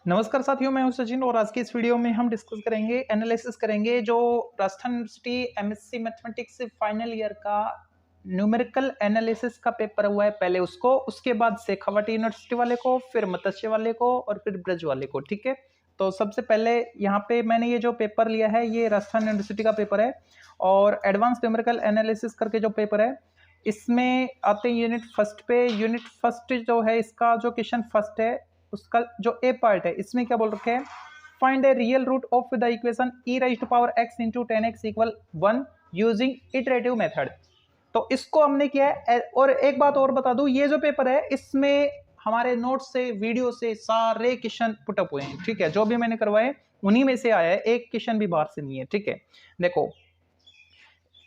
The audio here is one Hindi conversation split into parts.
नमस्कार साथियों, मैं हूं सचिन और आज की इस वीडियो में हम डिस्कस करेंगे, एनालिसिस करेंगे जो Rajasthan university MSc mathematics final year का न्यूमेरिकल एनालिसिस का पेपर हुआ है। पहले उसको, उसके बाद शेखावाटी यूनिवर्सिटी वाले को, फिर मत्स्य वाले को और फिर ब्रज वाले को। ठीक है, तो सबसे पहले यहाँ पे मैंने ये जो पेपर लिया है ये राजस्थान यूनिवर्सिटी का पेपर है और एडवांस न्यूमेरिकल एनालिसिस करके जो पेपर है इसमें आते हैं यूनिट फर्स्ट पे। यूनिट फर्स्ट जो है इसका जो क्वेश्चन फर्स्ट है उसका जो ए पार्ट है इसमें क्या बोल रखे हैं, find a real root of the equation e raise to power x into 10x equal 1 using iterative method. तो इसको हमने किया है। और एक बात और बता दूं, ये जो पेपर है इसमें हमारे नोट से, वीडियो से सारे क्वेश्चन पुटअप हुए हैं। ठीक है, जो भी मैंने करवाए उन्हीं में से आया है, एक क्वेश्चन भी बाहर से नहीं है। ठीक है, देखो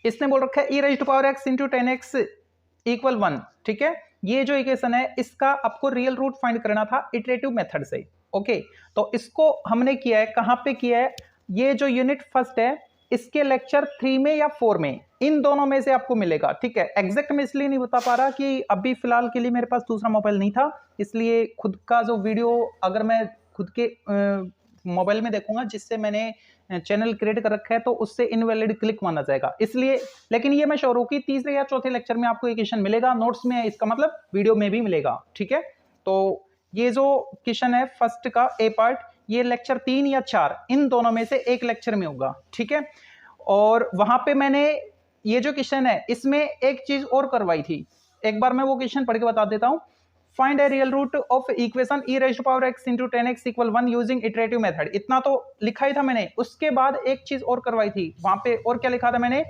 इसने बोल रखा है e raise to power x into 10x equal 1। ठीक है, ये जो इक्वेशन है इसका आपको रियल रूट फाइंड करना था इटरेटिव मेथड से। ओके, तो इसको हमने किया है, कहां पे किया है, ये जो यूनिट फर्स्ट है इसके लेक्चर 3 में या 4 में, इन दोनों में से आपको मिलेगा। ठीक है, एग्जैक्ट में इसलिए नहीं बता पा रहा कि अभी फिलहाल के लिए मेरे पास दूसरा मोबाइल नहीं था, इसलिए खुद का जो वीडियो अगर मैं खुद के मोबाइल में देखूंगा जिससे मैंने चैनल क्रिएट कर रखा है तो उससे इनवैलिड क्लिक माना जाएगा, इसलिए। लेकिन ये मैं श्योर हूं कि तीसरे या चौथे लेक्चर में आपको ये क्वेश्चन मिलेगा, नोट्स में है, इसका मतलब वीडियो में भी मिलेगा। ठीक है, तो ये जो क्वेश्चन है फर्स्ट का ए पार्ट, ये लेक्चर 3 या 4 इन दोनों में से एक लेक्चर में होगा। ठीक है, और वहां पे मैंने ये जो क्वेश्चन है इसमें एक चीज और करवाई थी, एक बार मैं वो क्वेश्चन पढ़ के बता देता हूं। Find a real root of equation e raised to power x into 10x equal 1 using iterative method. इतना तो लिखा ही था मैंने, उसके बाद एक चीज और करवाई थी वहां पे। और क्या लिखा था मैंने,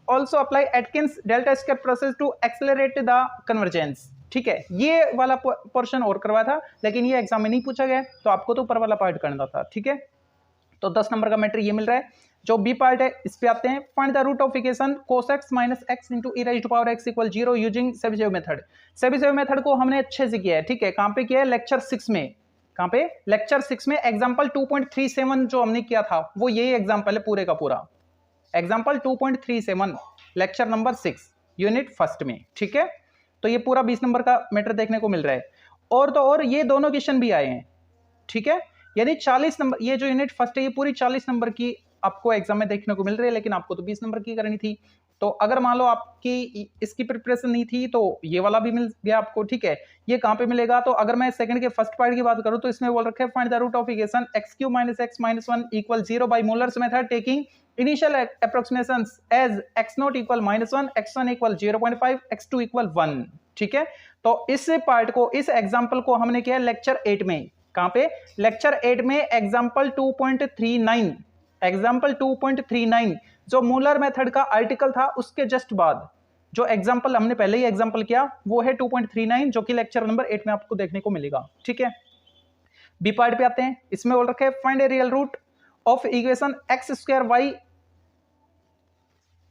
also apply Aitken's delta square process to accelerate the convergence. ठीक है, ये वाला पोर्शन और करवाया था, लेकिन ये एग्जाम में नहीं पूछा गया, तो आपको तो ऊपर वाला पार्ट करना था। ठीक है, तो 10 नंबर का मैटर ये मिल रहा है। जो बी पार्ट है इस पे आते हैं, find the root of equation cos x minus x into e raise to power x equal 0 using Chebyshev method. Chebyshev method को हमने अच्छे से किया है। ठीक है, कहां पे किया है, लेक्चर 6 में। कहां पे, लेक्चर 6 में एग्जांपल 2.37 जो हमने किया था वो यही एग्जांपल है पूरे का पूरा, example 2.37 lecture number 6 unit first में। ठीक है, तो ये पूरा 20 नंबर का मैटर देखने को मिल रहा है। और तो और ये दोनों क्वेश्चन भी आए हैं। ठीक है, यानी 40 नंबर, ये जो यूनिट फर्स्ट है ये पूरी 40 नंबर की आपको एग्जाम में देखने को मिल रही है, लेकिन आपको तो 20 नंबर की करनी थी। तो अगर मान लो आपकी इसकी प्रिपरेशन नहीं थी तो ये वाला भी मिल गया आपको। ठीक है, ये कहां पे मिलेगा, तो अगर मैं सेकंड के फर्स्ट पार्ट की बात करूं तो इसमें बोल रखा है find the root of equation x³ minus x minus 1 equal 0 by Muller's method taking initial approximations as x0 equal -1, x1 equal 0.5, x2 equal 1। ठीक है, तो इस पार्ट को, इस एग्जांपल को हमने किया लेक्चर 8 में। कहां पे, लेक्चर 8 में एग्जांपल 2.39, एग्जांपल 2.39 जो मूलर मेथड का आर्टिकल था उसके जस्ट बाद जो एग्जांपल हमने पहले ही एग्जांपल किया वो है 2.39, जो कि लेक्चर नंबर 8 में आपको देखने को मिलेगा। ठीक है, बी पार्ट पे आते हैं, इसमें बोल रखे find a real root of equation x square y.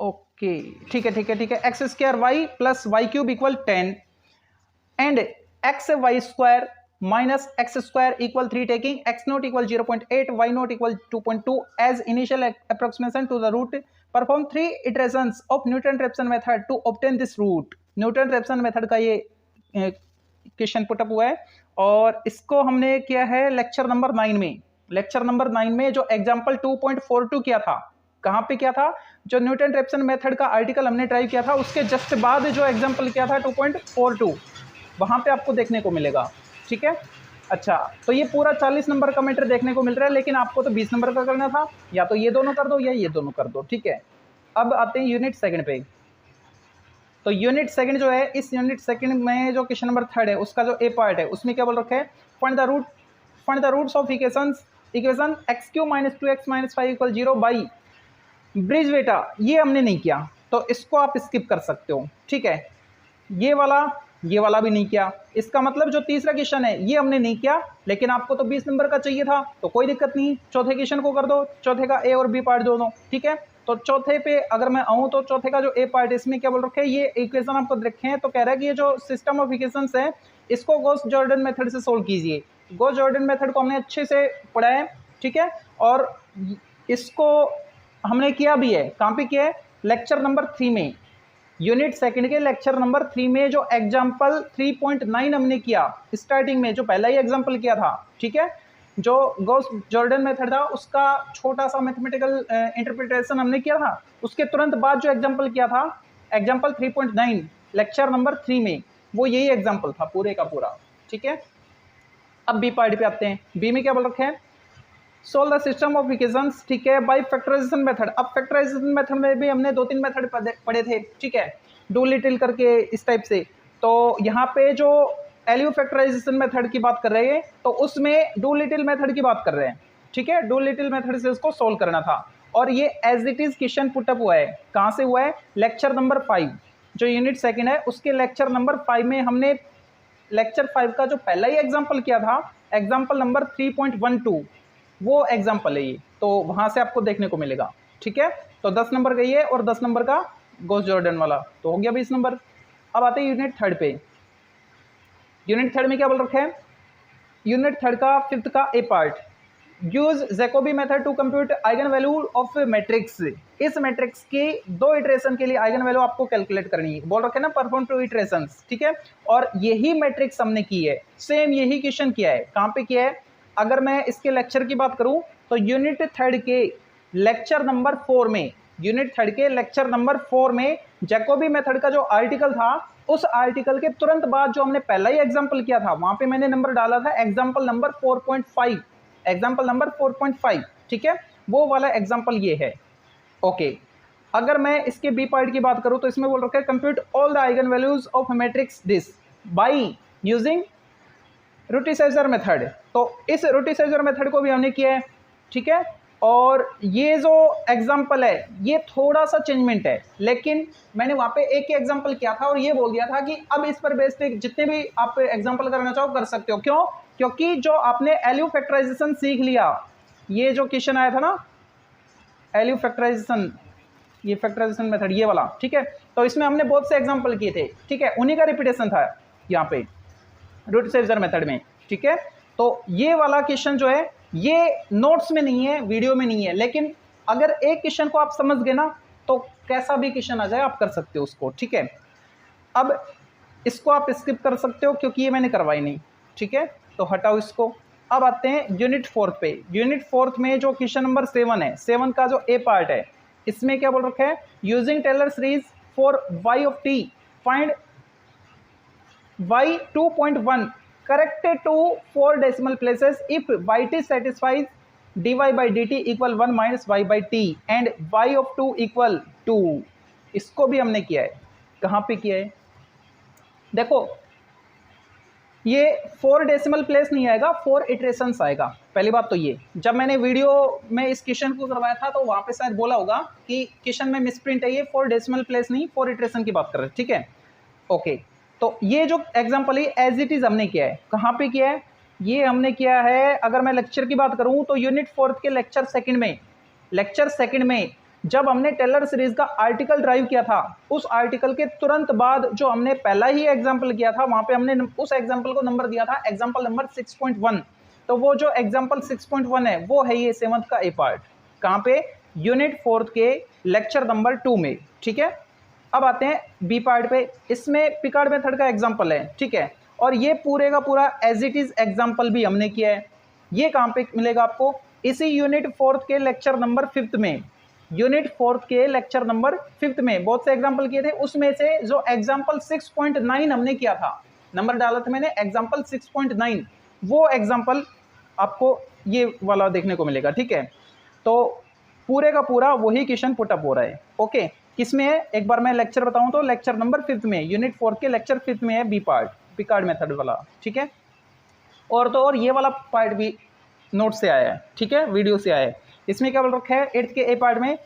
Okay, ठीक है ठीक है ठीक है, x square y plus y cube equal 10 and x y square minus x square equal 3 taking x naught equal 0.8, y naught equal 2.2 as initial approximation to the root. Perform 3 iterations of Newton-Raphson method to obtain this root. Newton-Raphson method का ये क्वेश्चन पुटअप हुआ है और इसको हमने किया है लेक्चर नंबर 9 में। लेक्चर नंबर 9 में जो एग्जांपल 2.42 किया था, कहां पे किया था, जो न्यूटन रेप्सन मेथड का आर्टिकल हमने ट्राई किया था उसके जस्ट बाद जो एग्जांपल किया था 2.42, वहां पे आपको देखने को मिलेगा। ठीक है, अच्छा, तो ये पूरा 40 नंबर का मैटर देखने को मिल रहा है, लेकिन आपको तो 20 नंबर का करना था, या तो ये दोनों कर दो या ये दोनों कर दो। ठीक है, अब आते हैं यूनिट सेकंड पे। तो यूनिट सेकंड जो है, इस यूनिट सेकंड में जो क्वेश्चन नंबर 3 है उसका जो ए पार्ट है उसमें क्या बोल रखा है, find the roots of equation x³ minus 2x minus 5 equal 0 by Birge Vieta. ये हमने नहीं किया तो इसको आप स्किप कर सकते हो। ठीक है, ये वाला भी नहीं किया, इसका मतलब जो तीसरा क्वेश्चन है ये हमने नहीं किया, लेकिन आपको तो 20 नंबर का चाहिए था तो कोई दिक्कत नहीं, चौथे क्वेश्चन को कर दो, चौथे का ए और बी पार्ट दो। ठीक है, तो चौथे पे अगर मैं आऊँ तो चौथे का जो ए पार्ट है इसमें क्या बोल रखे हैं, ये इक्वेशन आपको रखे हैं, तो कह रहा है कि ये जो सिस्टम ऑफ इक्वेशंस है इसको गॉस जॉर्डन मेथड से सोल्व कीजिए। गॉस जॉर्डन मेथड को हमने अच्छे से पढ़ा है। ठीक है, और इसको हमने किया भी है, कहाँ पे किया है, लेक्चर नंबर 3 में, यूनिट सेकंड के लेक्चर नंबर 3 में जो एग्जांपल 3.9 हमने किया स्टार्टिंग में, जो पहला ही एग्जांपल किया था। ठीक है, जो गॉस जॉर्डन मेथड था उसका छोटा सा मैथमेटिकल इंटरप्रिटेशन हमने किया था, उसके तुरंत बाद जो एग्जाम्पल किया था एग्जाम्पल 3.9 लेक्चर नंबर 3 में, वो यही एग्जाम्पल था पूरे का पूरा। ठीक है, अब बी पार्ट पे आते हैं। बी में क्या बोल रखे हैं, solve the system of equations, ठीक है, बाय फैक्टराइजेशन मेथड। अब फैक्टराइजेशन मेथड में भी हमने 2-3 मेथड पढ़े थे, ठीक है, डू लिटिल करके इस टाइप से। तो यहाँ पे जो एलयू फैक्टराइजेशन मेथड की बात कर रहे हैं तो उसमें डू लिटिल मेथड की बात कर रहे हैं। ठीक है, डू लिटिल मेथड से उसको सोल्व करना था और ये as it is question put up हुआ है। कहाँ से हुआ है, लेक्चर नंबर 5 जो यूनिट सेकंड है उसके लेक्चर नंबर 5 में हमने लेक्चर 5 का जो पहला ही एग्जाम्पल किया था एग्जाम्पल नंबर 3.12 वो एग्जाम्पल है ये, तो वहां से आपको देखने को मिलेगा। ठीक है, तो 10 नंबर का ये और 10 नंबर का गॉस जॉर्डन वाला, तो हो गया 20 नंबर। अब आते हैं यूनिट थर्ड पे। यूनिट थर्ड में क्या बोल रखे हैं, यूनिट थर्ड का फिफ्थ का ए part, use Jacobi method to compute eigen value of matrix. इस मैट्रिक्स की 2 इटरेशन के लिए आइगन वैल्यू आपको कैलकुलेट करनी है, बोल रखे ना परफॉर्म 2 इटरेशंस। ठीक है, और यही मैट्रिक्स हमने की है, सेम यही क्वेश्चन किया है। कहाँ पे किया है, अगर मैं इसके लेक्चर की बात करूं तो यूनिट थर्ड के लेक्चर नंबर 4 में, यूनिट थर्ड के लेक्चर नंबर 4 में जैकोबी मेथड का जो आर्टिकल था उस आर्टिकल के तुरंत बाद जो हमने पहला ही एग्जाम्पल किया था वहां पे मैंने नंबर डाला था एग्जाम्पल नंबर 4.5, एग्जाम्पल नंबर 4.5। ठीक है, वो वाला एग्जाम्पल ये है। ओके, अगर मैं इसके बी पार्ट की बात करूं तो इसमें बोल रखा है compute all the eigen values of matrix this by using Rutishauser method. तो इस रूटिसाइजर मेथड को भी हमने किया है। ठीक है, और ये जो एग्जाम्पल है ये थोड़ा सा चेंजमेंट है, लेकिन मैंने वहां पे एक ही एग्जाम्पल किया था और ये बोल दिया था कि अब इस पर बेस्ड जितने भी आप एग्जाम्पल करना चाहो कर सकते हो। क्यों, क्योंकि जो आपने एलयू फैक्टराइजेशन सीख लिया, ये जो क्वेश्चन आया था ना एलयू फैक्टराइजेशन, ये फैक्टराइजेशन मेथड ये वाला, ठीक है, तो इसमें हमने बहुत से एग्जाम्पल किए थे। ठीक है, उन्हीं का रिपीटेशन था यहाँ पे रूटिसाइजर मेथड में। ठीक है, तो ये वाला क्वेश्चन जो है ये नोट्स में नहीं है, वीडियो में नहीं है, लेकिन अगर एक क्वेश्चन को आप समझ गए ना तो कैसा भी क्वेश्चन आ जाए आप कर सकते हो उसको। ठीक है, अब इसको आप स्किप कर सकते हो क्योंकि ये मैंने करवाई नहीं। ठीक है, तो हटाओ इसको। अब आते हैं यूनिट फोर्थ पे। यूनिट फोर्थ में जो क्वेश्चन नंबर 7 है, 7 का जो ए पार्ट है, इसमें क्या बोल रखा है, using Taylor series for y of t find y 2.1 corrected to 4 decimal places if yt satisfies dy by dt equal 1 minus y by t and y of 2 equal 2। इसको भी हमने किया है। कहाँ पे किया है, देखो ये 4 डेसिमल प्लेस नहीं आएगा, 4 इटरेशंस आएगा। पहली बात तो ये, जब मैंने वीडियो में इस क्वेश्चन को करवाया था तो वहाँ पे शायद बोला होगा कि क्वेश्चन में मिसप्रिंट है, ये 4 डेसिमल प्लेस नहीं 4 इटरेशन की बात कर रहे हैं। ठीक है, ओके, तो ये जो एग्जाम्पल है एज इट इज हमने किया है। कहाँ पे किया है, ये हमने किया है, अगर मैं लेक्चर की बात करूं तो यूनिट फोर्थ के लेक्चर सेकंड में जब हमने टेलर सीरीज का आर्टिकल ड्राइव किया था, उस आर्टिकल के तुरंत बाद जो हमने पहला ही एग्जाम्पल किया था वहां पे हमने उस एग्जाम्पल को नंबर दिया था एग्जाम्पल नंबर 6.1। तो वो जो एग्जाम्पल 6.1 है वो है ये 7th का ए पार्ट। कहाँ पे, यूनिट फोर्थ के लेक्चर नंबर 2 में। ठीक है, अब आते हैं बी पार्ट पे। इसमें पिकार्ड मेथड का एग्जांपल है। ठीक है, और ये पूरे का पूरा एज इट इज एग्जांपल भी हमने किया है। ये कहाँ पे मिलेगा आपको, इसी यूनिट फोर्थ के लेक्चर नंबर 5 में। यूनिट फोर्थ के लेक्चर नंबर 5 में बहुत से एग्जांपल किए थे, उसमें से जो एग्जांपल 6.9 हमने किया था, नंबर डाला था मैंने एग्जांपल 6.9, वो एग्जांपल आपको ये वाला देखने को मिलेगा। ठीक है, तो पूरे का पूरा वही क्वेश्चन पुटअप हो रहा है। ओके, किसमें है, एक बार मैं लेक्चर बताऊं तो लेक्चर नंबर 5 में, यूनिट 4 के लेक्चर 5 में है बी पार्ट, पिकार्ड मेथड वाला। ठीक है, और तो और ये वाला पार्ट भी नोट से आया है। ठीक है, वीडियो से आया है। इसमें क्या बोल रखा है 8th के ए पार्ट में,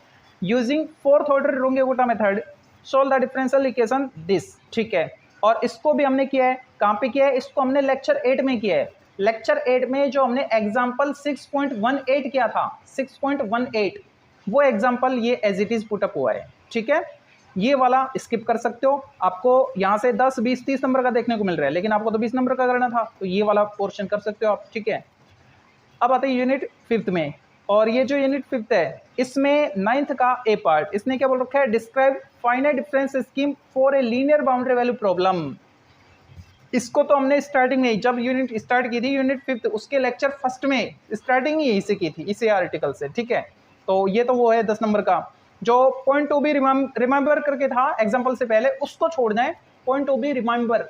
using 4th order Runge Kutta method solve the differential equation this. ठीक है, और इसको भी हमने किया है। कहाँ पे किया है, इसको हमने लेक्चर 8 में किया है। लेक्चर 8 में जो हमने एग्जाम्पल 6.18 किया था, 6.18, वो एग्जाम्पल ये एज इट इज पुटअप हुआ है। ठीक है, ये वाला स्किप कर सकते हो, आपको यहाँ से 10, 20, 30 नंबर का देखने को मिल रहा है, लेकिन आपको तो 20 नंबर का करना था, तो ये वाला पोर्शन कर सकते हो आप। ठीक है, अब आते हैं यूनिट 5 में, और ये जो यूनिट 5 है इसमें 9th का ए पार्ट, इसने क्या बोल रखा है, describe finite difference scheme for a linear boundary value problem. इसको तो हमने स्टार्टिंग में जब यूनिट स्टार्ट की थी यूनिट 5 उसके लेक्चर फर्स्ट में स्टार्टिंग ही यही से की थी इसी आर्टिकल से, ठीक है। तो ये तो वो है 10 नंबर का जो पॉइंट टू बी रिमेंबर करके था एग्जाम्पल से पहले, उसको छोड़ना है। Point to be remember,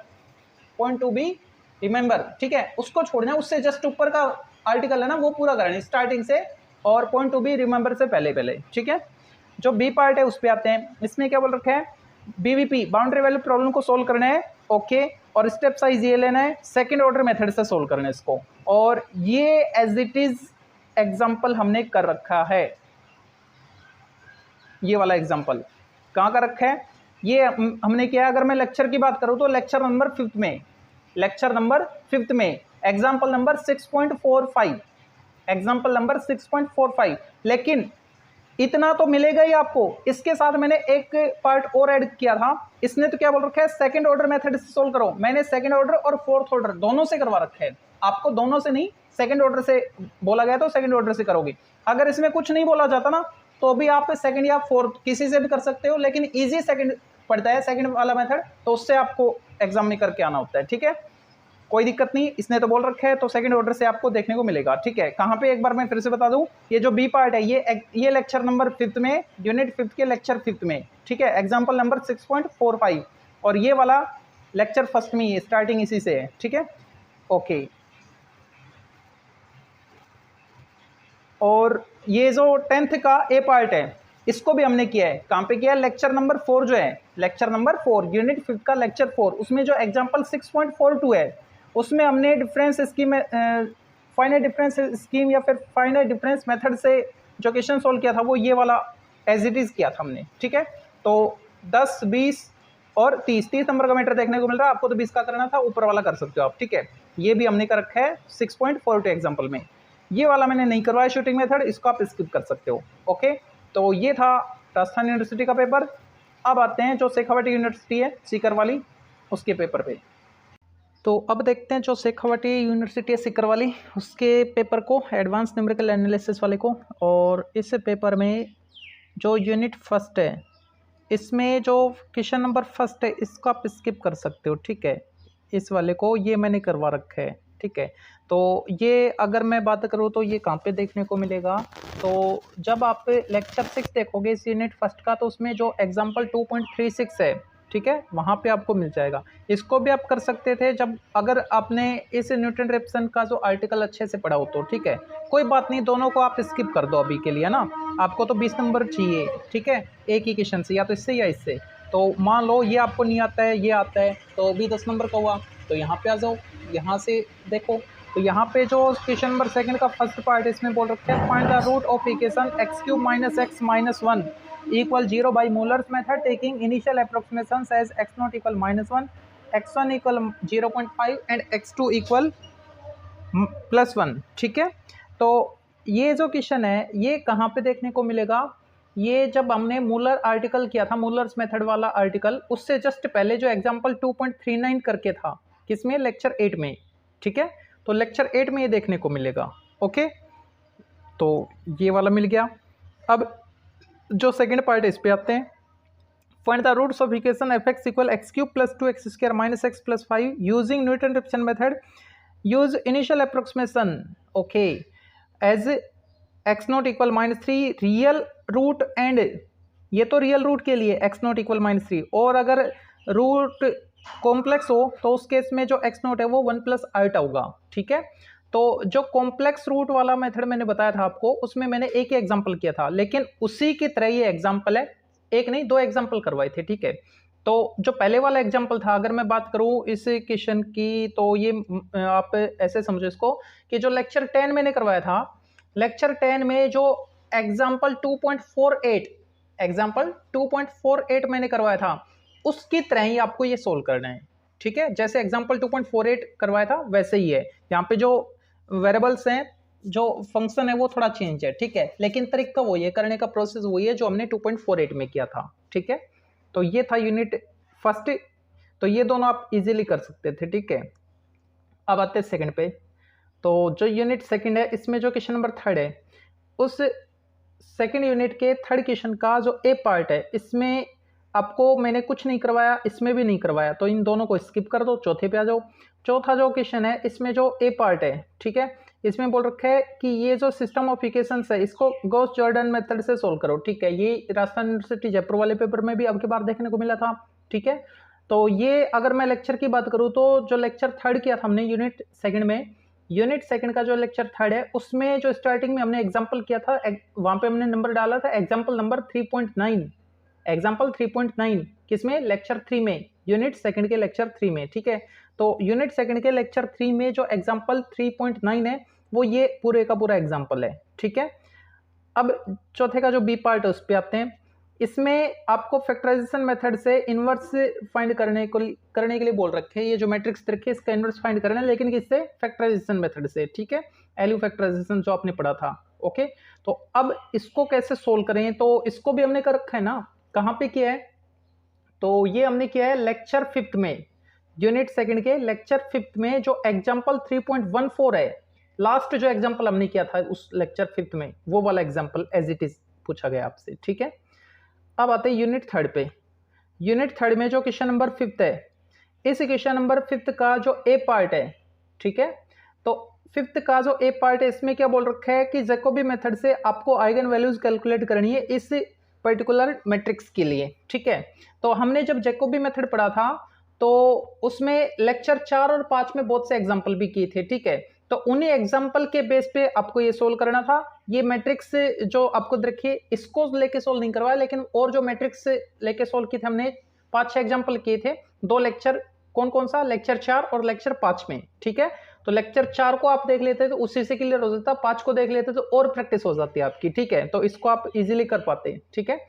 point to be remember, ठीक है, उसको छोड़ना है। उससे जस्ट ऊपर का आर्टिकल है ना वो पूरा करना है स्टार्टिंग से और पॉइंट टू बी रिमेंबर से पहले पहले, ठीक है। जो बी पार्ट है उस पर आते हैं। इसमें क्या बोल रखा है, बीवीपी बाउंड्री वैल्यू प्रॉब्लम को सोल्व करना है, ओके। और स्टेप साइज ये लेना है, सेकंड ऑर्डर मेथड से सोल्व करना है इसको। और ये एज इट इज एग्जांपल हमने कर रखा है, ये वाला एग्जांपल कहाँ का रखा है, ये हमने किया। अगर मैं लेक्चर की बात करूं तो लेक्चर नंबर 5 में, लेक्चर नंबर 5 में एग्जांपल नंबर 6.45, एग्जांपल नंबर 6.45। लेकिन इतना तो मिलेगा ही आपको, इसके साथ मैंने एक पार्ट और ऐड किया था। इसने तो क्या बोल रखा है, सेकंड ऑर्डर मेथड से सोल्व करो। मैंने सेकंड ऑर्डर और फोर्थ ऑर्डर दोनों से करवा रखा है। आपको दोनों से नहीं, सेकंड ऑर्डर से बोला गया तो सेकंड ऑर्डर से करोगे। अगर इसमें कुछ नहीं बोला जाता ना तो भी आप सेकंड या फोर्थ किसी से भी कर सकते हो, लेकिन इजी सेकंड पड़ता है सेकंड वाला मेथड, तो उससे आपको एग्जाम में करके आना होता है, ठीक है। कोई दिक्कत नहीं, इसने तो बोल रखा है तो सेकंड ऑर्डर से आपको देखने को मिलेगा, ठीक है। कहाँ पे एक बार मैं फिर से बता दूं, ये जो बी पार्ट है ये लेक्चर नंबर 5 में, यूनिट 5 के लेक्चर 5 में, ठीक है, एग्जांपल नंबर 6.45। और ये वाला लेक्चर फर्स्ट में, ये स्टार्टिंग इसी से है, ठीक है, ओके। और ये जो 10th का ए पार्ट है इसको भी हमने किया है। कहाँ पे किया है, लेक्चर नंबर 4 जो है, लेक्चर नंबर 4 यूनिट 5 का लेक्चर 4, उसमें जो एग्जांपल 6.42 है उसमें हमने difference scheme, finite difference scheme या फिर फाइनाइट डिफरेंस मेथड से जो क्वेश्चन सोल्व किया था वो ये वाला एज इट इज किया था हमने, ठीक है। तो 10, 20 और 30 नंबर का मैटर देखने को मिल रहा है आपको, तो 20 का करना था, ऊपर वाला कर सकते हो आप, ठीक है। ये भी हमने कर रखा है 6.42 एग्जाम्पल में। ये वाला मैंने नहीं करवाया शूटिंग मेथड, इसको आप स्किप कर सकते हो, ओके। तो ये था राजस्थान यूनिवर्सिटी का पेपर। अब आते हैं जो शेखावाटी यूनिवर्सिटी है सीकर वाली, उसके पेपर पे। तो अब देखते हैं जो शेखावाटी यूनिवर्सिटी है सीकर वाली, उसके पेपर को, एडवांस न्यूमेरिकल एनालिसिस वाले को। और इस पेपर में जो यूनिट फर्स्ट है इसमें जो क्वेश्चन नंबर फर्स्ट है इसको आप स्किप कर सकते हो, ठीक है। इस वाले को ये मैंने करवा रखा है, ठीक है। तो ये अगर मैं बात करूँ तो ये कहाँ पे देखने को मिलेगा, तो जब आप लेक्चर 6 देखोगे इस यूनिट फर्स्ट का, तो उसमें जो एग्जाम्पल 2.36 है, ठीक है, वहाँ पे आपको मिल जाएगा। इसको भी आप कर सकते थे जब अगर आपने इस न्यूटन रेफसन का जो आर्टिकल अच्छे से पढ़ा हो तो, ठीक है। कोई बात नहीं, दोनों को आप स्किप कर दो अभी के लिए ना, आपको तो 20 नंबर चाहिए, ठीक है, एक ही क्वेश्चन से, या तो इससे या इससे। तो मान लो ये आपको नहीं आता है, ये आता है, तो भी 10 नंबर का हुआ। तो यहाँ पे आ जाओ, यहाँ से देखो, तो यहाँ पे जो क्वेश्चन नंबर सेकंड का फर्स्ट पार्ट इसमें बोल रखे हैं, find the root of equation x³ - x - 1 = 0 by Muller's method taking initial approximations as x0 = -1, x1 = 0.5 and x2 = +1, ठीक है। तो ये जो क्वेश्चन है ये कहाँ पे देखने को मिलेगा, ये जब हमने मूलर आर्टिकल किया था, मूलर्स मेथड वाला आर्टिकल, उससे जस्ट पहले जो एग्जांपल 2.39 करके था, किसमें, लेक्चर 8 में, ठीक है। तो लेक्चर 8 में ये देखने को मिलेगा, ओके। तो ये वाला मिल गया। अब जो सेकंड पार्ट है इस पे आते हैं। Find the roots of equation f(x) = x³ + 2x² - x + 5 using Newton Raphson method, use initial approximation, okay, as x0 = -3 real root and, ये तो रियल रूट के लिए x0 = -3, और अगर रूट कॉम्प्लेक्स हो तो उस केस में जो x0 है वो 1 + i होगा, ठीक है। तो जो कॉम्प्लेक्स रूट वाला मेथड मैंने बताया था आपको, उसमें मैंने एक ही एग्जांपल किया था, लेकिन उसी की तरह ये एग्जांपल है, एक नहीं 2 एग्जांपल करवाए थे, ठीक है। तो जो पहले वाला एग्जांपल था, अगर मैं बात करूं इस क्वेश्चन की, तो ये आप ऐसे समझो इसको कि जो लेक्चर 10 मैंने करवाया था, लेक्चर 10 में जो एग्जांपल 2.48 मैंने करवाया था, उसकी तरह ही आपको ये सोल्व करना है, ठीक है। जैसे एग्जांपल 2.48 करवाया था वैसे ही है। यहाँ पे जो वेरिएबल्स हैं, जो फंक्शन है वो थोड़ा चेंज है, ठीक है, लेकिन तरीका वही है, करने का प्रोसेस वही है जो हमने 2.48 में किया था, ठीक है। तो ये था यूनिट फर्स्ट, तो ये दोनों आप इजीली कर सकते थे, ठीक है। अब आते हैं सेकंड पे। तो जो यूनिट सेकंड है इसमें जो क्वेश्चन नंबर 3 है, उस सेकंड यूनिट के थर्ड क्वेश्चन का जो ए पार्ट है, इसमें आपको मैंने कुछ नहीं करवाया, इसमें भी नहीं करवाया, तो इन दोनों को स्किप कर दो, चौथे पे आ जाओ। चौथा जो क्वेश्चन है इसमें जो ए पार्ट है, ठीक है, इसमें बोल रखा है कि ये जो सिस्टम ऑफ इक्वेशंस है इसको गॉस जॉर्डन मेथड से सोल्व करो, ठीक है। ये राजस्थान यूनिवर्सिटी जयपुर वाले पेपर में भी अब की बार देखने को मिला था, ठीक है। तो ये अगर मैं लेक्चर की बात करूं तो जो लेक्चर थर्ड किया था हमने यूनिट सेकंड में, यूनिट सेकंड का जो लेक्चर थर्ड है उसमें जो स्टार्टिंग में हमने एग्जांपल किया था, वहां पे हमने नंबर डाला था एग्जांपल नंबर 3.9, एग्जांपल 3.9 किसमें, लेक्चर 3 में, यूनिट सेकंड के लेक्चर 3 में, ठीक है। तो यूनिट सेकंड के लेक्चर 3 में जो एग्जांपल 3.9 है वो ये पूरे का पूरा एग्जांपल है, ठीक है। अब चौथे का जो बी पार्ट है उस पर आते हैं। इसमें आपको फैक्टराइजेशन मेथड से इनवर्स फाइंड करने के लिए बोल रखे हैं, ये जो मैट्रिक्स रखे इसका इनवर्स फाइंड करना है, लेकिन किससे, फैक्टराइजेशन मेथड से, ठीक है, एलयू फैक्टराइजेशन जो आपने पढ़ा था, ओके। तो अब इसको कैसे सोल्व करें, तो इसको भी हमने कर रखा है ना, कहाँ पे किया है, तो ये हमने किया है लेक्चर 5th में, यूनिट सेकंड के लेक्चर 5th में जो एग्जांपल 3.14 है, लास्ट जो एग्जांपल हमने किया था उस लेक्चर 5th में, वो वाला एग्जांपल एज इट इज पूछा गया आपसे, ठीक है। अब आते हैं यूनिट थर्ड पे। यूनिट थर्ड में जो क्वेश्चन नंबर 5th है, इस क्वेश्चन नंबर 5th का जो ए पार्ट है, ठीक है, तो 5th का जो ए पार्ट है इसमें क्या बोल रखा है कि जैकोबी मेथड से आपको आइगन वैल्यूज कैलकुलेट करनी है इस पर्टिकुलर मैट्रिक्स के लिए, ठीक है। तो हमने जब जैकोबी मेथड पढ़ा था तो उसमें लेक्चर 4 और 5 में बहुत से एग्जाम्पल भी किए थे, ठीक है। तो उन्हीं एग्जाम्पल के बेस पे आपको ये सोल्व करना था। ये मैट्रिक्स जो आपको देखिए इसको लेके सोल्व नहीं करवाया, लेकिन और जो मैट्रिक्स लेके सोल्व किए थे हमने 5-6 एग्जाम्पल किए थे, 2 लेक्चर, कौन कौन सा, लेक्चर 4 और लेक्चर 5 में, ठीक है। तो लेक्चर 4 को आप देख लेते तो उसी से क्लियर हो जाता, 5 को देख लेते तो और प्रैक्टिस हो जाती है आपकी, ठीक है। तो इसको आप इजीली कर पाते हैं, ठीक है।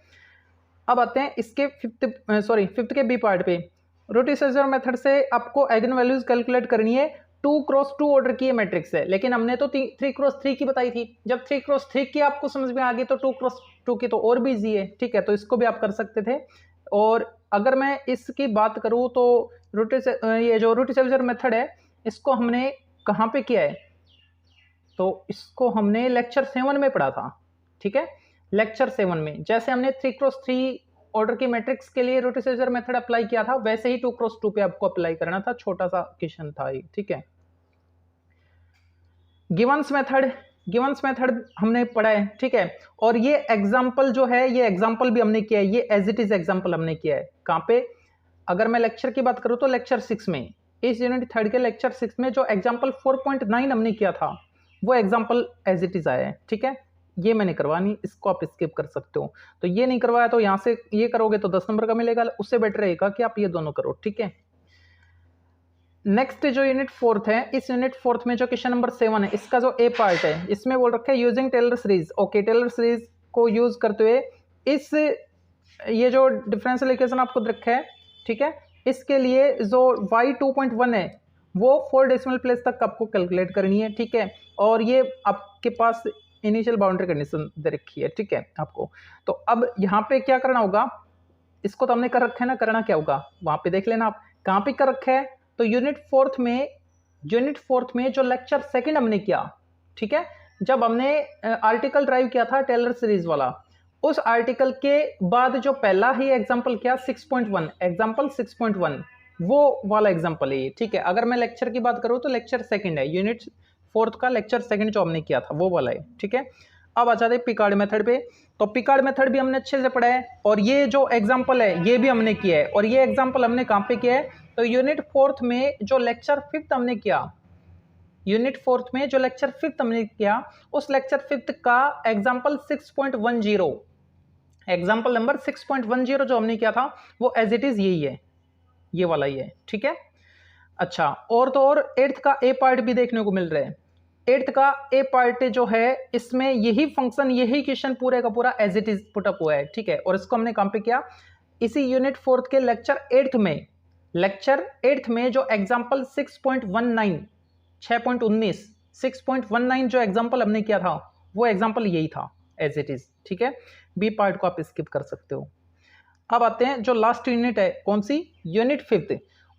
अब आते हैं इसके 5th के बी पार्ट पे। रूट-यूसेजर मेथड से आपको आइगन वैल्यूज कैलकुलेट करनी है, 2x2 ऑर्डर की मैट्रिक्स है, लेकिन हमने तो 3x3 की बताई थी। जब 3x3 की आपको समझ में आ गई तो 2x2 की तो और भी इजी है, ठीक है। तो इसको भी आप कर सकते थे। और अगर मैं इसकी बात करूं तो ये जो रूट-यूसेजर मेथड है इसको हमने कहाँ पे किया है, तो इसको हमने लेक्चर 7 में पढ़ा था, ठीक है। लेक्चर 7 में जैसे हमने 3x3 ऑर्डर की मैट्रिक्स के लिए रूट-यूसेजर मेथड अप्लाई किया था, वैसे ही 2x2 पे आपको अप्लाई करना था, छोटा सा क्वेश्चन था ये, ठीक है। गिवंस मेथड हमने पढ़ा है, ठीक है। और ये एग्जांपल जो है, ये एग्जांपल भी हमने किया है, ये एज इट इज एग्जांपल हमने किया है। कहाँ पे, अगर मैं लेक्चर की बात करूं तो लेक्चर 6 में, इस यूनिट थर्ड के लेक्चर 6 में जो एग्जांपल 4.9 हमने किया था वो एग्जांपल एज इट इज आया है, ठीक है। ये मैंने करवानी, इसको आप स्किप कर सकते हो। तो ये नहीं करवाया तो यहाँ से ये करोगे तो 10 नंबर का मिलेगा, उससे बेटर रहेगा कि आप ये दोनों करो, ठीक है। नेक्स्ट जो यूनिट 4th है, इस यूनिट 4th में जो क्वेश्चन नंबर 7 है, इसका जो ए पार्ट है इसमें बोल रखा है using Taylor series, okay. Taylor series को यूज करते हुए इस ये जो डिफरेंशियल इक्वेशन आपको रखा है, ठीक है, इसके लिए जो y 2.1 है वो 4 डेसिमल प्लेस तक आपको कैलकुलेट करनी है, ठीक है। और ये आपके पास इनिशियल बाउंड्री कंडीशन दे रखी है, ठीक है आपको। तो अब यहाँ पे क्या करना होगा, इसको तो हमने कर रखा है ना, करना क्या होगा वहां पे देख लेना आप कहाँ पे कर रखा है। तो यूनिट 4th में जो लेक्चर 2 हमने किया, ठीक है, जब हमने आर्टिकल ड्राइव किया था टेलर सीरीज वाला, उस आर्टिकल के बाद जो पहला ही एग्जांपल किया 6.1, एग्जांपल 6.1 वो वाला एग्जांपल है ये, ठीक है। अगर मैं लेक्चर की बात करूं तो लेक्चर 2 है, यूनिट 4th का लेक्चर 2 जो हमने किया था वो वाला है, ठीक है। अब आ जाते हैं पिकार्ड मेथड पे। तो पिकार्ड मेथड भी हमने अच्छे से पढ़ा है, और ये जो एग्जांपल है ये भी हमने किया है, और ये एग्जांपल हमने कहाँ पे किया है, तो यूनिट 4th में जो लेक्चर 5th हमने किया, यूनिट 4th में जो लेक्चर 5th हमने किया, उस लेक्चर 5th का एग्जांपल 6.10, एग्जांपल नंबर 6.10 जो हमने किया था वो एज इट इज यही है, ये वाला ही है, ठीक है। अच्छा, और तो और 8th का ए पार्ट भी देखने को मिल रहा है। 8th का ए पार्ट जो है इसमें यही फंक्शन, यही क्वेश्चन पूरे का पूरा एज इट इज पुटअप हुआ है, ठीक है। और इसको हमने कहाँ पे किया, इसी यूनिट 4th के लेक्चर 8th में, लेक्चर 8th में जो एग्जांपल 6.19 6.19 जो एग्जांपल हमने किया था वो एग्जांपल यही था एज इट इज, ठीक है। बी पार्ट को आप स्किप कर सकते हो। अब आते हैं जो लास्ट यूनिट है, कौन सी, यूनिट 5th।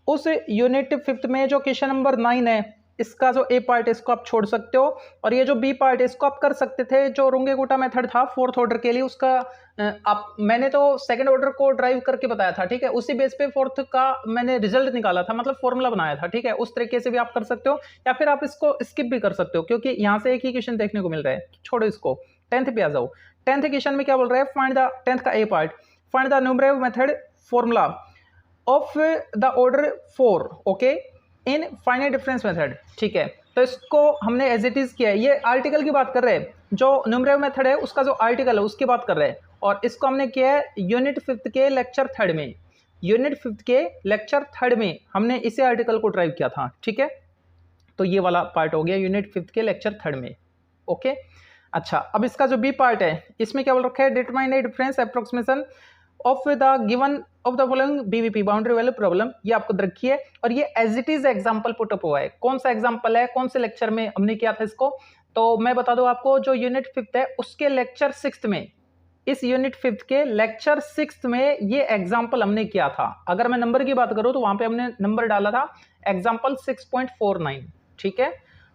उस यूनिट 5th में जो क्वेश्चन नंबर 9 है, इसका जो ए पार्ट है इसको आप छोड़ सकते हो, और ये जो बी पार्ट है इसको आप कर सकते थे। जो रुंगे-गुटा मेथड था फोर्थ ऑर्डर के लिए, उसका मैंने तो सेकंड ऑर्डर को ड्राइव करके बताया था, ठीक है, उसी बेस पे फोर्थ का मैंने रिजल्ट निकाला था, मतलब फॉर्मूला बनाया था, ठीक है। उस तरीके से भी आप कर सकते हो, या फिर आप इसको स्किप भी कर सकते हो, क्योंकि यहाँ से एक ही क्वेश्चन देखने को मिल रहा है। छोड़ो इसको, 10th पे आ जाओ। 10th क्वेश्चन में क्या बोल रहा है, फाइंड द 10th का ए part, find the numerative method formula of the order 4, okay, in finite difference method, ठीक है। तो इसको हमने एज इट इज किया है, ये आर्टिकल की बात कर रहे हैं, जो न्यूमरेटिव मेथड है उसका जो आर्टिकल है उसकी बात कर रहे हैं, और इसको हमने किया है यूनिट 5th के लेक्चर 3rd में। यूनिट 5th के लेक्चर 3rd में हमने इसी आर्टिकल को ड्राइव किया था, ठीक है। तो ये वाला पार्ट हो गया यूनिट 5th के लेक्चर 3rd में, ओके। अच्छा, अब इसका जो बी पार्ट है इसमें क्या बोल रखा है, determine the difference approximation of the given of the following BVP boundary value problem, ये आपको रखी है, और ये as it is example put up हुआ है। कौन सा एग्जांपल है, कौन से लेक्चर में हमने किया था इसको, तो मैं बता दूं आपको, जो यूनिट 5th है उसके लेक्चर 6th में, इस यूनिट 5th के लेक्चर 6th में ये एग्जांपल हमने किया था। अगर मैं नंबर की बात करूं तो वहां पे हमने नंबर डाला था एग्जांपल 6.49, ठीक है।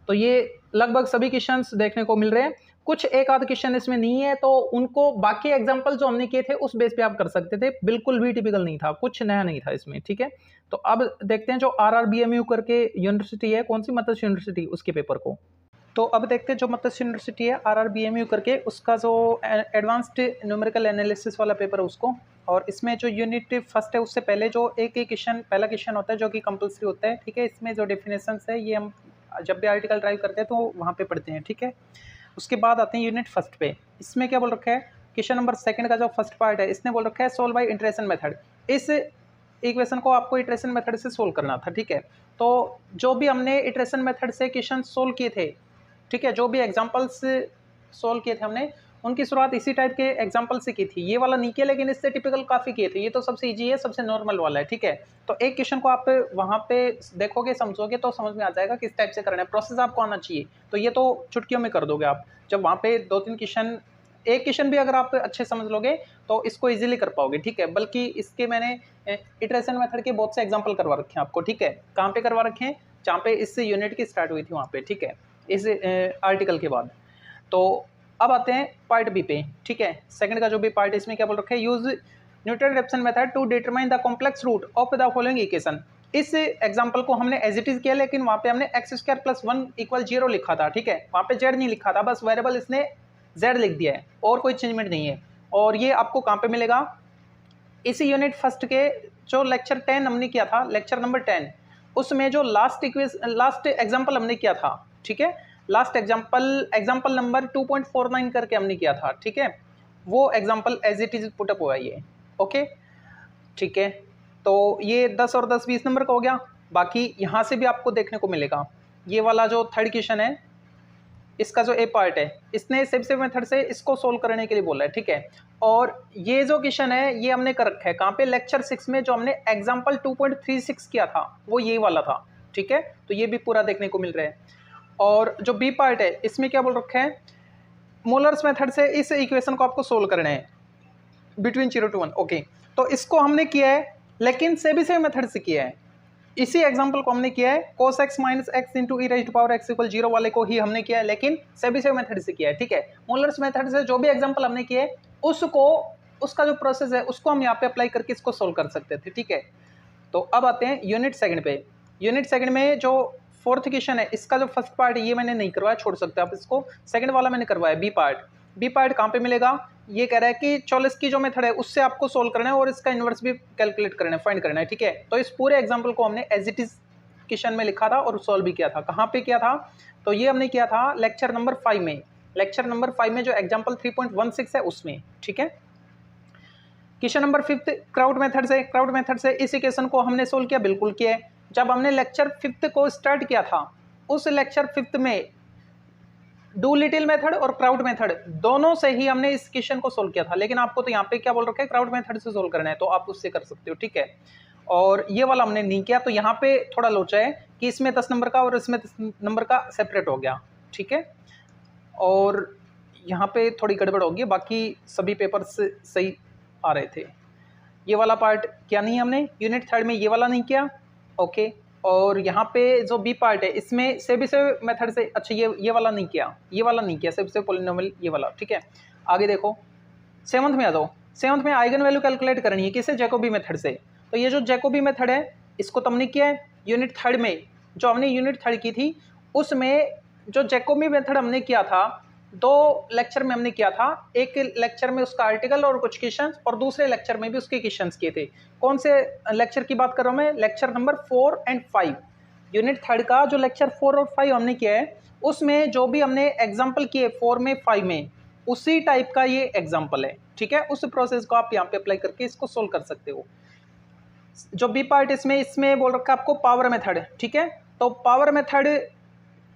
तो ये लगभग सभी क्वेश्चंस देखने को मिल रहे हैं, कुछ एक आध क्वेश्चन इसमें नहीं है, तो उनको बाकी एग्जांपल जो हमने किए थे उस बेस पे आप कर सकते थे, बिल्कुल भी टिपिकल नहीं था, कुछ नया नहीं था इसमें, ठीक है। तो अब देखते हैं जो RRBMU करके यूनिवर्सिटी है, कौन सी मत्स्य यूनिवर्सिटी, उसके पेपर को। तो अब देखते हैं जो मत्स्य यूनिवर्सिटी है RRBMU करके, उसका जो एडवांस्ड न्यूमेरिकल एनालिसिस वाला पेपर है उसको, और इसमें जो यूनिट 1st है उससे पहले जो एक क्वेश्चन, पहला क्वेश्चन होता है जो कि कंपल्सरी होता है, ठीक है। इसमें जो डेफिनेशंस है ये हम जब भी आर्टिकल ड्राइव करते हैं तो वहाँ पे पढ़ते हैं, ठीक है। उसके बाद आते हैं यूनिट 1st पे, इसमें क्या बोल रखा है, क्वेश्चन नंबर 2 का जो फर्स्ट पार्ट है इसने बोल रखा है सोल्व बाय इटरेशन मेथड। इस इक्वेशन को आपको इटरेशन मेथड से सोल्व करना था, ठीक है। तो जो भी हमने इटरेशन मेथड से क्वेश्चन सोल्व किए थे, ठीक है, जो भी एग्जांपल्स सोल्व किए थे हमने, उनकी शुरुआत इसी टाइप के एग्जांपल से की थी। ये वाला नहीं किया, लेकिन इससे टिपिकल काफ़ी किए थे। ये तो सबसे इजी है, सबसे नॉर्मल वाला है, ठीक है। तो एक क्वेश्चन को आप वहाँ पे देखोगे, समझोगे तो समझ में आ जाएगा किस टाइप से करना है, प्रोसेस आपको आना चाहिए। तो ये तो चुटकियों में कर दोगे आप, जब वहाँ पे 2-3 क्वेश्चन, एक क्वेश्चन भी अगर आप अच्छे समझ लोगे तो इसको इजीली कर पाओगे, ठीक है। बल्कि इसके मैंने इटरेशन मेथड के बहुत से एग्जांपल करवा रखे हैं आपको, ठीक है। कहाँ पे करवा रखे हैं, जहाँ पे इससे यूनिट की स्टार्ट हुई थी वहाँ पे, ठीक है, इस आर्टिकल के बाद। तो अब आते हैं पार्ट बी पे, ठीक है। सेकंड का जो भी पार्ट है इसमें क्या बोल रखा है, use Newton Raphson method to determine the complex root of the following equation. इस एग्जांपल को हमने एज इट इज किया, लेकिन वहाँ पे हमने x² + 1 = 0 लिखा था, ठीक है। वहाँ पे z नहीं लिखा था, बस वेरिएबल इसने z लिख दिया है, और कोई चेंजमेंट नहीं है। और ये आपको कहाँ पे मिलेगा, इसी यूनिट 1st के जो लेक्चर 10 हमने किया था, लेक्चर नंबर 10, उसमें जो लास्ट एग्जाम्पल हमने किया था, ठीक है, लास्ट एग्जाम्पल नंबर 2.49 करके हमने किया था, ठीक है। वो example as it is put up हुआ है ये, ओके, ठीक है। तो ये 10 और 10 20 नंबर का हो गया। बाकी यहाँ से भी आपको देखने को मिलेगा, ये वाला जो थर्ड क्वेश्चन है इसका जो ए पार्ट है, इसने सेबसेब मेथड से इसको सोल्व करने के लिए बोला है, ठीक है। और ये जो क्वेश्चन है ये हमने कर रखा है कहाँ पे, लेक्चर 6 में, जो हमने एग्जाम्पल 2.36 किया था वो ये वाला था, ठीक है। तो ये भी पूरा देखने को मिल रहा है। और जो बी पार्ट है इसमें क्या बोल रखा है, मोलर्स मेथड से इस इक्वेशन को आपको सोल्व करना है बिटवीन 0 to 1, ओके। तो इसको हमने किया है, लेकिन सेबसेब मेथड से किया है। इसी एग्जांपल को हमने किया है cos x - x × e⁻x = 0 वाले को ही हमने किया है, लेकिन सेबसेब मेथड से किया है, ठीक है। मोलर्स मेथड से जो भी एग्जांपल हमने किए उसको, उसका जो प्रोसेस है उसको हम यहाँ पे अप्लाई करके इसको सोल्व कर सकते थे, ठीक है। तो अब आते हैं यूनिट 2 पे। यूनिट 2 में जो 4th क्वेश्चन है इसका जो फर्स्ट पार्ट है ये मैंने नहीं करवाया, छोड़ सकते आप इसको। सेकंड वाला मैंने करवाया बी पार्ट। बी पार्ट कहाँ पे मिलेगा, ये कह रहा है कि चॉलिस की जो मेथड है उससे आपको सोल्व करना है और इसका इन्वर्स भी कैलकुलेट करना है, फाइंड करना है, ठीक है। तो इस पूरे एग्जाम्पल को हमने एज इट इज क्वेश्चन में लिखा था और सोल्व भी किया था। कहाँ पे किया था, तो ये हमने किया था लेक्चर नंबर 5 में। लेक्चर नंबर 5 में जो एग्जाम्पल 3.16 है उसमें, ठीक है। क्वेश्चन नंबर 5 क्राउड मेथड से, क्राउड मेथड से इस इक्वेशन को हमने सोल्व किया, बिल्कुल किया है। जब हमने लेक्चर 5 को स्टार्ट किया था उस लेक्चर 5 में डू लिटिल मेथड और क्राउड मेथड दोनों से ही हमने इस क्वेश्चन को सोल्व किया था, लेकिन आपको तो यहाँ पे क्या बोल रखा है, क्राउड मेथड से सोल्व करना है, तो आप उससे कर सकते हो, ठीक है। और ये वाला हमने नहीं किया, तो यहाँ पे थोड़ा लोचा है कि इसमें 10 नंबर का और इसमें 10 नंबर का सेपरेट हो गया, ठीक है। और यहाँ पे थोड़ी गड़बड़ होगी, बाकी सभी पेपर्स सही आ रहे थे। ये वाला पार्ट क्या नहीं हमने यूनिट 3 में ये वाला नहीं किया, ओके। और यहाँ पे जो बी पार्ट है इसमें सेबिसेव मेथड से, अच्छा ये वाला नहीं किया, ये वाला नहीं किया, सेबिसेव पॉलिनोमियल ये वाला, ठीक है। आगे देखो 7th में आ जाओ। 7th में आइगन वैल्यू कैलकुलेट करनी है, किससे? जैकोबी मेथड से। तो ये जो जैकोबी मेथड है इसको तो हमने किया है यूनिट थर्ड में, जो हमने यूनिट थर्ड की थी उसमें जो जैकोबी मेथड हमने किया था 2 लेक्चर में हमने किया था। एक लेक्चर में उसका आर्टिकल और कुछ क्वेश्चंस, और दूसरे लेक्चर में भी उसके क्वेश्चंस किए थे। कौन से लेक्चर की बात कर रहा हूं मैं? लेक्चर नंबर 4 और 5। यूनिट थर्ड का जो लेक्चर 4 और 5 हमने किया है उसमें जो भी हमने एग्जाम्पल किए 4 में 5 में, उसी टाइप का ये एग्जाम्पल है, ठीक है। उस प्रोसेस को आप यहाँ पे अप्लाई करके इसको सोल्व कर सकते हो। जो बी पार्ट इसमें बोल रखा है आपको पावर मेथड, ठीक है। तो पावर मेथड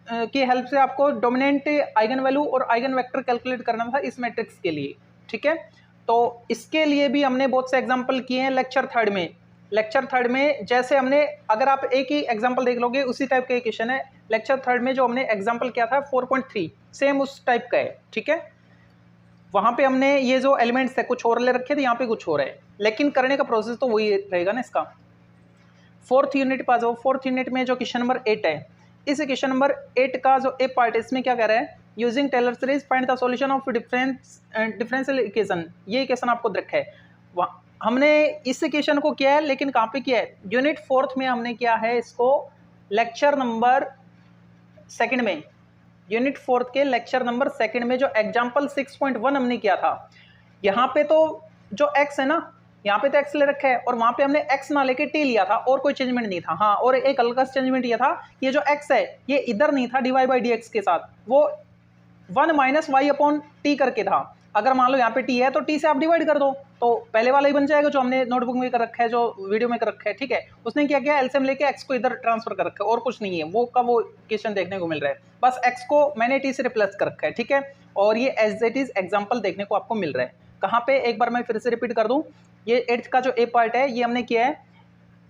की हेल्प से आपको डोमिनेंट आइगन वैल्यू और आइगन वेक्टर कैलकुलेट करना था इस मैट्रिक्स के लिए, ठीक है। तो इसके लिए भी हमने बहुत से एग्जांपल किए हैं लेक्चर थर्ड में। लेक्चर थर्ड में जैसे हमने, अगर आप एक ही एग्जांपल देख लोगे उसी टाइप का क्वेश्चन है। लेक्चर थर्ड में जो हमने एग्जांपल किया था 4.3 सेम उस टाइप का है, ठीक है। वहां पे हमने ये जो एलिमेंट्स है कुछ और ले रखे थे, यहाँ पे कुछ और है, लेकिन करने का प्रोसेस तो वही रहेगा ना इसका। 4th यूनिट पर जाओ। 4th यूनिट में जो क्वेश्चन नंबर 8 है, इस क्वेश्चन नंबर 8 का जो ए पार्ट है इसमें क्या कह रहा है? Using Taylor series find the solution of differential equation. ये इक्वेशन आपको रखा है। हमने इस इक्वेशन को किया है, लेकिन कहाँ पे किया है? यूनिट 4th में हमने किया है इसको लेक्चर नंबर 2 में। यूनिट 4th के लेक्चर नंबर 2 में जो एग्जाम्पल 6.1 हमने किया था। यहाँ पे तो जो एक्स है ना, यहाँ पे तो एक्स ले रखा है और वहां पे हमने एक्स ना लेके टी लिया था और कोई चेंजमेंट नहीं था। हाँ, और एक हल्का चेंजमेंट ये था, ये जो एक्स है ये इधर नहीं था dy बाई डी एक्स के साथ, वो 1 माइनस वाई अपॉन टी करके था। अगर मान लो यहाँ पे टी है तो टी से आप डिवाइड कर दो, तो पहले वाला ही बन जाएगा जो हमने नोटबुक में कर रखा है, जो वीडियो में कर रखा है, ठीक है। उसने क्या किया? एलसीएम लेके एक्स को इधर ट्रांसफर कर रखा है और कुछ नहीं है, वो का वो क्वेश्चन देखने को मिल रहा है। बस एक्स को मैंने टी से रिप्लेस कर रखा है, ठीक है। और ये एज इट इज एग्जाम्पल देखने को आपको मिल रहा है। कहाँ पे? एक बार मैं फिर से रिपीट कर दूं, ये 8th का जो ए पार्ट है ये हमने किया है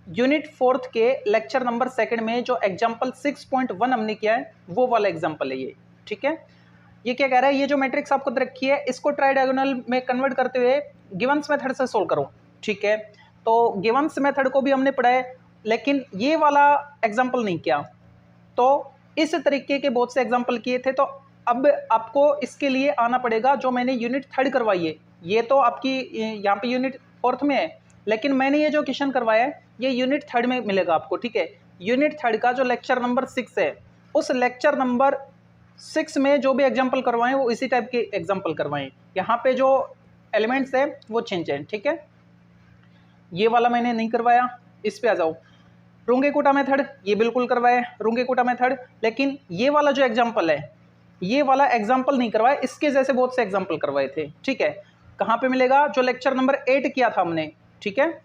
यूनिट 4th के लेक्चर नंबर 2 में। जो एग्जाम्पल 6.1 हमने किया है वो वाला एग्जाम्पल है ये, ठीक है। ये क्या कह रहा है? ये जो मैट्रिक्स आपको रखी है इसको ट्राई डायगोनल में कन्वर्ट करते हुए गिवंस मेथड से सोल्व करो, ठीक है। तो गिवंस मेथड को भी हमने पढ़ा है, लेकिन ये वाला एग्जाम्पल नहीं किया। तो इस तरीके के बहुत से एग्जाम्पल किए थे। तो अब आपको इसके लिए आना पड़ेगा जो मैंने यूनिट 3 करवाई है। ये तो आपकी यहाँ पे यूनिट 4th में है, लेकिन मैंने ये जो क्वेश्चन करवाया है ये यूनिट 3 में मिलेगा आपको, ठीक है। यूनिट 3 का जो लेक्चर नंबर 6 है, उस लेक्चर नंबर 6 में जो भी एग्जाम्पल करवाएं वो इसी टाइप के एग्जाम्पल करवाएं। यहाँ पे जो एलिमेंट्स है वो चेंज है, ठीक है। ये वाला मैंने नहीं करवाया। इस पे आ जाओ। रुंगे-कोटा मेथड ये बिल्कुल करवाया रुंगे-कोटा मेथड, लेकिन ये वाला जो एग्जाम्पल है ये वाला एग्जाम्पल नहीं करवाया, इसके जैसे बहुत से एग्जाम्पल करवाए थे, ठीक है। कहाँ पे मिलेगा? जो लेक्चर नंबर 8 किया था हमने, ठीक है।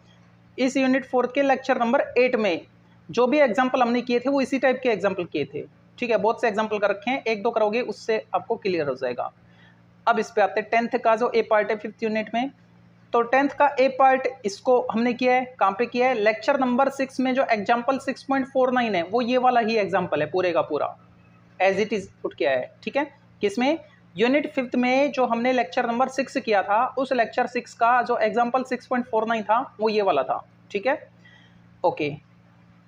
इस यूनिट 4 के लेक्चर नंबर 8 में जो भी एग्जाम्पल हमने किए थे वो इसी टाइप के एग्जाम्पल किए थे, ठीक है। बहुत से एग्जाम्पल कर रखे हैं, 1-2 करोगे उससे आपको क्लियर हो जाएगा। अब इस पे आते हैं 10th का जो ए पार्ट है 5th यूनिट में। तो 10th का ए पार्ट इसको हमने किया है, कहाँ पे किया है? लेक्चर नंबर 6 में जो एग्जाम्पल 6.49 है वो ये वाला ही एग्जाम्पल है, पूरे का पूरा एज इट इज पुट किया है, ठीक है। किसमें? यूनिट 5th में जो हमने लेक्चर नंबर 6 किया था, उस लेक्चर 6 का जो एग्जाम्पल 6.49 था वो ये वाला था, ठीक है। ओके,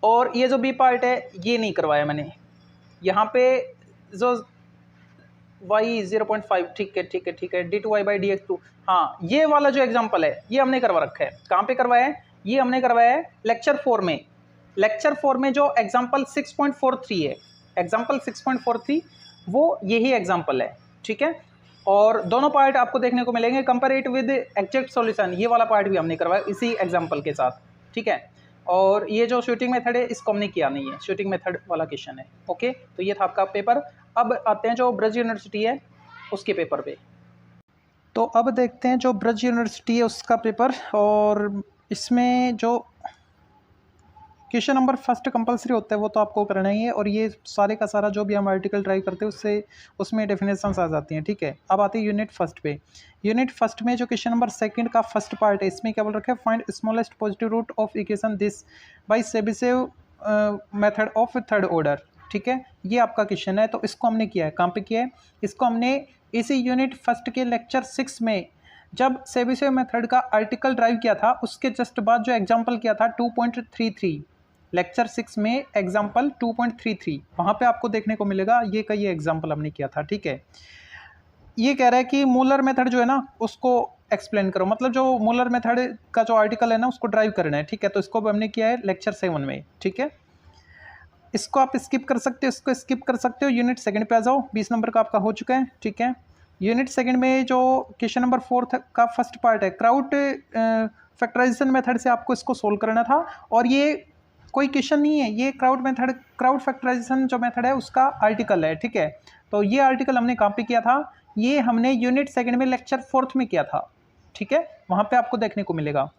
और ये जो बी पार्ट है ये नहीं करवाया मैंने। यहाँ पे जो y 0.5, ठीक है ठीक है ठीक है, d2y by D x to, हाँ ये वाला जो एग्जाम्पल है ये हमने करवा रखा है। कहाँ पे करवाया है? ये हमने करवाया है लेक्चर 4 में। लेक्चर 4 में जो एग्जाम्पल 6.43 है, एग्जाम्पल 6.43 वो यही एग्जाम्पल है, ठीक है। और दोनों पार्ट आपको देखने को मिलेंगे कंपेरेटिव विद एग्जैक्ट सॉल्यूशन, ये वाला पार्ट भी हमने करवाया इसी एग्जाम्पल के साथ, ठीक है। और ये जो शूटिंग मेथड है इसको हमने किया नहीं है, शूटिंग मेथड वाला क्वेश्चन है, ओके। तो ये था आपका पेपर। अब आते हैं जो ब्रज यूनिवर्सिटी है उसके पेपर पे। तो अब देखते हैं जो ब्रज यूनिवर्सिटी है उसका पेपर, और इसमें जो क्वेश्चन नंबर फर्स्ट कंपलसरी होता है वो तो आपको करना ही है, और ये सारे का सारा जो भी हम आर्टिकल ट्राई करते हैं उससे उसमें डेफिनेशंस आ जाती हैं, ठीक है। अब आते हैं यूनिट फर्स्ट पे। यूनिट फर्स्ट में जो क्वेश्चन नंबर 2 का फर्स्ट पार्ट है इसमें क्या बोल रखा है? Find smallest positive root of equation this by Chebyshev method of third order, ठीक है। ये आपका क्वेश्चन है। तो इसको हमने किया है, कहाँ पे किया है? इसको हमने इसी यूनिट फर्स्ट के लेक्चर 6 में जब सेबिसेव मेथड का आर्टिकल ड्राइव किया था उसके जस्ट बाद जो एग्जाम्पल किया था 2.33, लेक्चर 6 में एग्जाम्पल 2.33 वहाँ पे आपको देखने को मिलेगा ये का ये एग्जाम्पल हमने किया था। ठीक है, ये कह रहा है कि मूलर मेथड जो है ना उसको एक्सप्लेन करो, मतलब जो मूलर मेथड का जो आर्टिकल है ना उसको ड्राइव करना है। ठीक है, तो इसको भी हमने किया है लेक्चर 7 में। ठीक है, इसको आप स्किप कर सकते हो, इसको स्किप कर सकते हो। यूनिट सेकंड पे आ जाओ, 20 नंबर का आपका हो चुका है। ठीक है, यूनिट सेकंड में जो क्वेश्चन नंबर 4 का फर्स्ट पार्ट है, क्राउड फैक्टराइजेशन मेथड से आपको इसको सोल्व करना था। और ये कोई क्वेश्चन नहीं है, ये क्राउड फैक्टराइजेशन जो मेथड है उसका आर्टिकल है। ठीक है, तो ये आर्टिकल हमने कहाँ पे किया था, ये हमने यूनिट सेकंड में लेक्चर 4 में किया था। ठीक है, वहाँ पे आपको देखने को मिलेगा।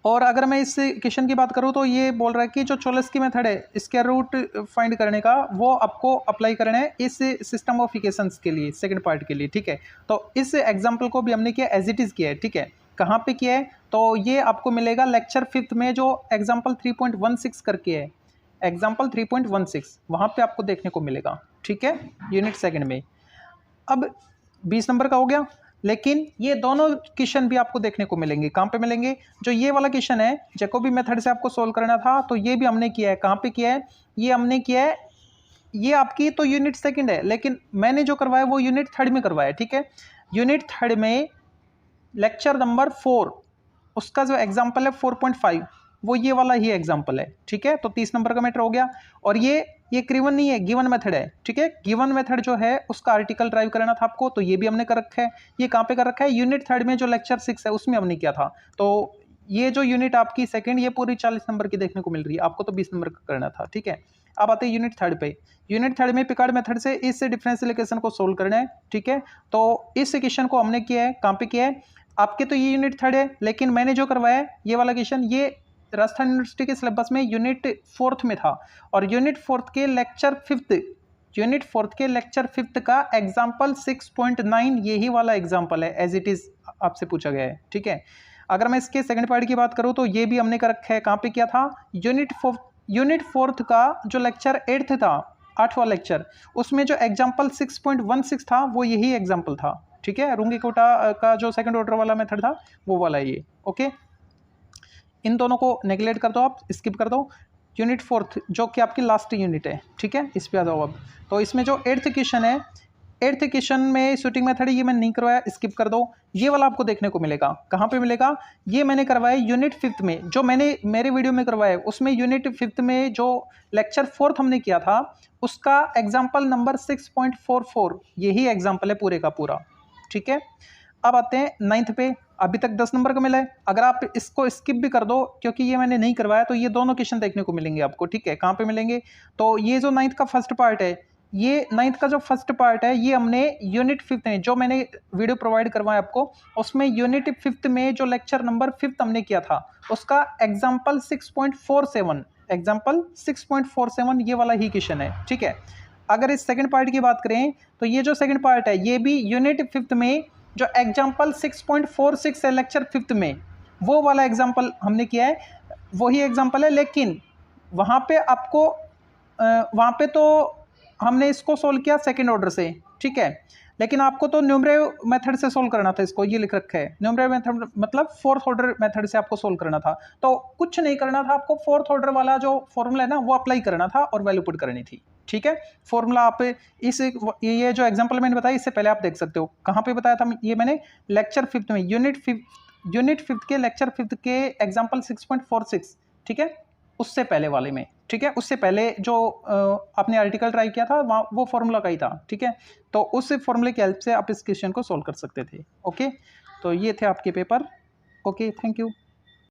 और अगर मैं इस क्वेश्चन की बात करूं तो ये बोल रहा है कि जो चोलेस्की मेथड है स्क्वायर रूट फाइंड करने का, वो आपको अप्लाई करना है इस सिस्टम ऑफ इक्वेशंस के लिए, सेकंड पार्ट के लिए। ठीक है, तो इस एग्जांपल को भी हमने किया एज इट इज़ किया है। ठीक है, कहाँ पे किया है, तो ये आपको मिलेगा लेक्चर 5 में जो एग्जाम्पल 3.16 करके है, एग्जाम्पल 3.16 वहाँ पे आपको देखने को मिलेगा। ठीक है, यूनिट सेकेंड में। अब 20 नंबर का हो गया, लेकिन ये दोनों क्वेश्चन भी आपको देखने को मिलेंगे। कहाँ पे मिलेंगे, जो ये वाला क्वेश्चन है जैकोबी मेथड से आपको सोल्व करना था, तो ये भी हमने किया है। कहाँ पे किया है, ये हमने किया है, ये आपकी तो यूनिट सेकंड है, लेकिन मैंने जो करवाया वो यूनिट थर्ड में करवाया। ठीक है, यूनिट थर्ड में लेक्चर नंबर 4 उसका जो एग्जाम्पल है 4.5 वो ये वाला ही एग्जाम्पल है। ठीक है, तो 30 नंबर का मैटर हो गया। और ये गिवन नहीं है, गिवन मेथड है। ठीक है, गिवन मेथड जो है उसका आर्टिकल ड्राइव करना था आपको, तो ये भी हमने कर रखा है। ये कहाँ पे कर रखा है, यूनिट थर्ड में जो लेक्चर 6 है उसमें हमने किया था। तो ये जो यूनिट आपकी सेकंड, ये पूरी 40 नंबर की देखने को मिल रही है, आपको तो 20 नंबर का करना था। ठीक है, अब आते हैं यूनिट थर्ड पे। यूनिट थर्ड में पिकार्ड मेथड से इस डिफरेंशियल इक्वेशन को सोल्व करना है। ठीक है, तो इस इक्वेशन को हमने किया है, कहाँ पे किया है, आपके तो ये यूनिट थर्ड है, लेकिन मैंने जो करवाया है ये वाला क्वेश्चन, ये राजस्थान यूनिवर्सिटी के सिलेबस में यूनिट 4 में था। और यूनिट 4 के लेक्चर 5 का एग्जाम्पल 6.9 यही वाला एग्जाम्पल है, एज इट इज आपसे पूछा गया है। ठीक है, अगर मैं इसके सेकंड पार्ट की बात करूं तो ये भी हमने कर रखा है। कहाँ पे किया था, यूनिट 4 का जो लेक्चर 8 था, 8वां लेक्चर, उसमें जो एग्जाम्पल 6.16 था वो यही एग्जाम्पल था। ठीक है, रुंगी कोटा का जो सेकंड ऑर्डर वाला मेथड था वो वाला ये। ओके, इन दोनों को नेगलेक्ट कर दो, आप स्किप कर दो। यूनिट 4 जो कि आपकी लास्ट यूनिट है। ठीक है, इस पे आ जाओ अब। तो इसमें जो 8th क्वेश्चन है, 8th क्वेश्चन में शूटिंग मेथड ये मैंने नहीं करवाया, स्किप कर दो। ये वाला आपको देखने को मिलेगा। कहाँ पे मिलेगा, ये मैंने करवाया यूनिट 5 में, जो मैंने मेरे वीडियो में करवाया उसमें यूनिट 5 में जो लेक्चर 4 हमने किया था उसका एग्जाम्पल नंबर 6.44 यही एग्जाम्पल है पूरे का पूरा। ठीक है, अब आते हैं 9th पे। अभी तक 10 नंबर का मिला है, अगर आप इसको स्किप भी कर दो क्योंकि ये मैंने नहीं करवाया, तो ये दोनों क्वेश्चन देखने को मिलेंगे आपको। ठीक है, कहाँ पे मिलेंगे, तो ये जो 9th का फर्स्ट पार्ट है, ये 9th का जो फर्स्ट पार्ट है ये हमने यूनिट 5 में, जो मैंने वीडियो प्रोवाइड करवाया आपको, उसमें यूनिट 5 में जो लेक्चर नंबर 5 हमने किया था उसका एग्जाम्पल 6.47 ये वाला ही क्वेश्चन है। ठीक है, अगर इस सेकंड पार्ट की बात करें तो ये जो सेकंड पार्ट है ये भी यूनिट 5 में जो एग्जाम्पल 6.46 है लेक्चर 5 में, वो वाला एग्जाम्पल हमने किया है, वही एग्जाम्पल है। लेकिन वहाँ पे आपको वहाँ पे तो हमने इसको सोल्व किया सेकंड ऑर्डर से। ठीक है, लेकिन आपको तो न्यूमरेव मेथड से सोल्व करना था इसको, ये लिख रखा है न्यूमरेव मेथड, मतलब 4th ऑर्डर मेथड से आपको सोल्व करना था। तो कुछ नहीं करना था आपको, 4th ऑर्डर वाला जो फॉर्मूला है ना वो अप्लाई करना था और वैल्यू पुट करनी थी। ठीक है, फॉर्मूला आप इस ये जो एग्जांपल मैंने बताया इससे पहले आप देख सकते हो। कहाँ पे बताया था ये मैंने, लेक्चर 5 में, यूनिट 5 के लेक्चर 5 के एग्जाम्पल 6.46। ठीक है, उससे पहले वाले में। ठीक है, उससे पहले जो आपने आर्टिकल ट्राई किया था वहाँ वो फॉर्मूला का ही था। ठीक है, तो उस फॉर्मूले की हेल्प से आप इस क्वेश्चन को सोल्व कर सकते थे। ओके, तो ये थे आपके पेपर। Okay, thank you.